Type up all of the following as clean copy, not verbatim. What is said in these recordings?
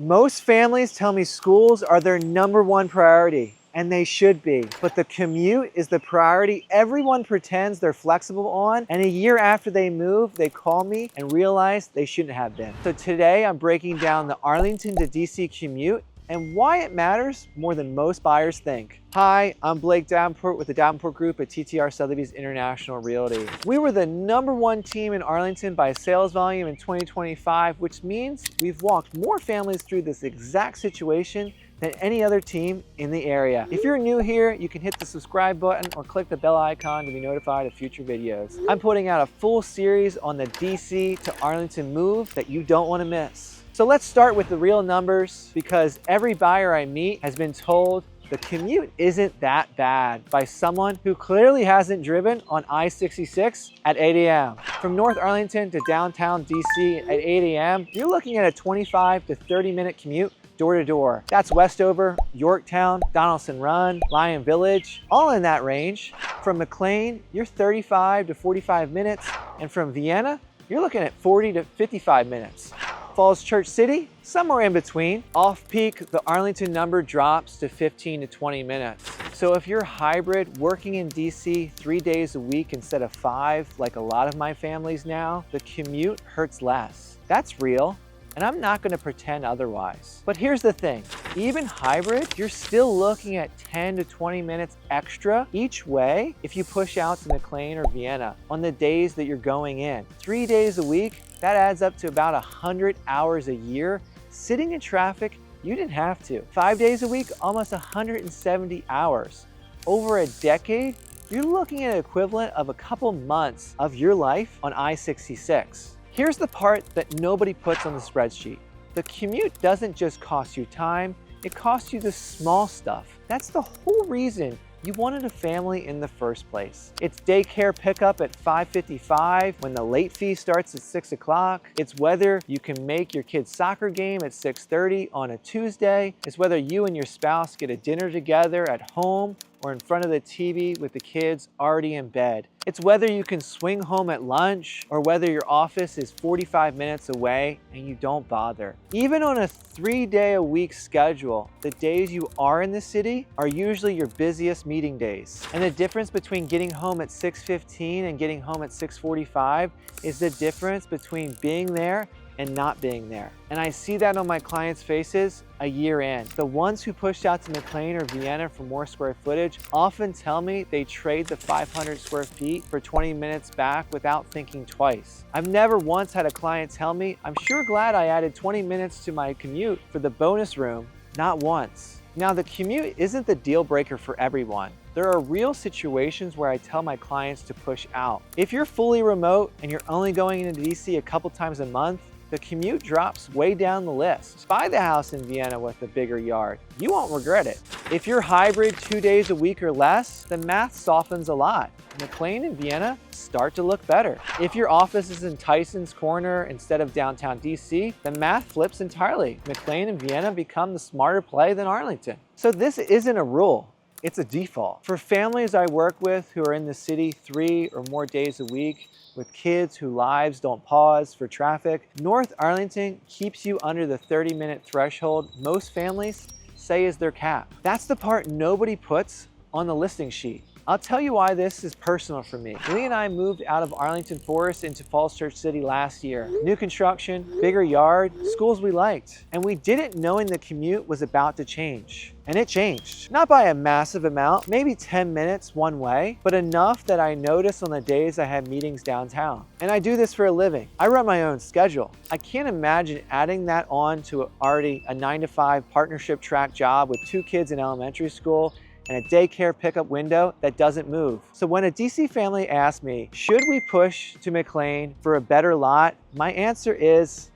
Most families tell me schools are their #1 priority, and they should be. But the commute is the priority everyone pretends they're flexible on, and a year after they move, they call me and realize they shouldn't have been. So today I'm breaking down the Arlington to DC commute and why it matters more than most buyers think. Hi, I'm Blake Davenport with the Davenport Group at TTR Sotheby's International Realty. We were the #1 team in Arlington by sales volume in 2025, which means we've walked more families through this exact situation than any other team in the area. If you're new here, you can hit the subscribe button or click the bell icon to be notified of future videos. I'm putting out a full series on the DC to Arlington move that you don't want to miss. So let's start with the real numbers, because every buyer I meet has been told the commute isn't that bad by someone who clearly hasn't driven on I-66 at 8 a.m. From North Arlington to downtown DC at 8 a.m., you're looking at a 25 to 30 minute commute door to door. That's Westover, Yorktown, Donaldson Run, Lyon Village, all in that range. From McLean, you're 35 to 45 minutes, and from Vienna, you're looking at 40 to 55 minutes. Falls Church City, somewhere in between. Off-peak, the Arlington number drops to 15 to 20 minutes. So if you're hybrid, working in DC 3 days a week instead of 5, like a lot of my families now, the commute hurts less. That's real, and I'm not gonna pretend otherwise. But here's the thing, even hybrid, you're still looking at 10 to 20 minutes extra each way if you push out to McLean or Vienna on the days that you're going in. 3 days a week, that adds up to about 100 hours a year sitting in traffic you didn't have to. 5 days a week, almost 170 hours. Over a decade, you're looking at an equivalent of a couple months of your life on I-66. Here's the part that nobody puts on the spreadsheet. The commute doesn't just cost you time, it costs you the small stuff. That's the whole reason you wanted a family in the first place. It's daycare pickup at 5:55 when the late fee starts at 6 o'clock. It's whether you can make your kid's soccer game at 6:30 on a Tuesday. It's whether you and your spouse get a dinner together at home or in front of the TV with the kids already in bed. It's whether you can swing home at lunch or whether your office is 45 minutes away and you don't bother. Even on a 3-day-a-week schedule, the days you are in the city are usually your busiest meeting days. And the difference between getting home at 6:15 and getting home at 6:45 is the difference between being there and not being there. And I see that on my clients' faces a year in. The ones who pushed out to McLean or Vienna for more square footage often tell me they trade the 500 square feet for 20 minutes back without thinking twice. I've never once had a client tell me, I'm sure glad I added 20 minutes to my commute for the bonus room, not once. Now, the commute isn't the deal breaker for everyone. There are real situations where I tell my clients to push out. If you're fully remote and you're only going into DC a couple times a month, the commute drops way down the list. Buy the house in Vienna with a bigger yard. You won't regret it. If you're hybrid 2 days a week or less, the math softens a lot. McLean and Vienna start to look better. If your office is in Tyson's Corner instead of downtown DC, the math flips entirely. McLean and Vienna become the smarter play than Arlington. So this isn't a rule. It's a default. For families I work with who are in the city 3 or more days a week, with kids whose lives don't pause for traffic, North Arlington keeps you under the 30-minute threshold most families say is their cap. That's the part nobody puts on the listing sheet. I'll tell you why this is personal for me. Lee and I moved out of Arlington Forest into Falls Church City last year. New construction, bigger yard, schools we liked. And we did it knowing the commute was about to change. And it changed. Not by a massive amount, maybe 10 minutes one way, but enough that I noticed on the days I had meetings downtown. And I do this for a living. I run my own schedule. I can't imagine adding that on to already a 9-to-5 partnership track job with 2 kids in elementary school and a daycare pickup window that doesn't move. So when a DC family asks me, should we push to McLean for a better lot? My answer is,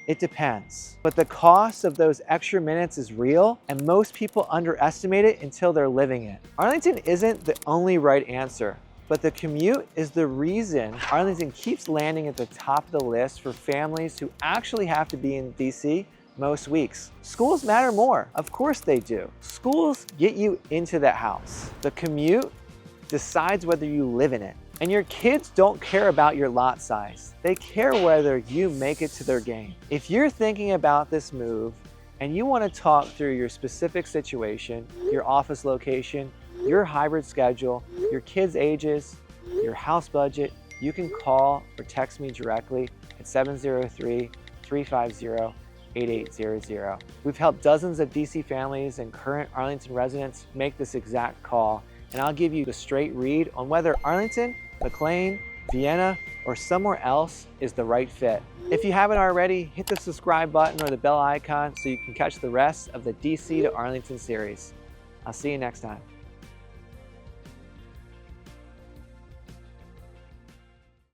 it depends. But the cost of those extra minutes is real, and most people underestimate it until they're living it. Arlington isn't the only right answer, but the commute is the reason Arlington keeps landing at the top of the list for families who actually have to be in DC most weeks. Schools matter more. Of course they do. Schools get you into that house. The commute decides whether you live in it. And your kids don't care about your lot size. They care whether you make it to their game. If you're thinking about this move and you want to talk through your specific situation, your office location, your hybrid schedule, your kids' ages, your house budget, you can call or text me directly at 703-350-8800. We've helped dozens of DC families and current Arlington residents make this exact call, and I'll give you the straight read on whether Arlington, McLean, Vienna, or somewhere else is the right fit. If you haven't already, hit the subscribe button or the bell icon so you can catch the rest of the DC to Arlington series. I'll see you next time.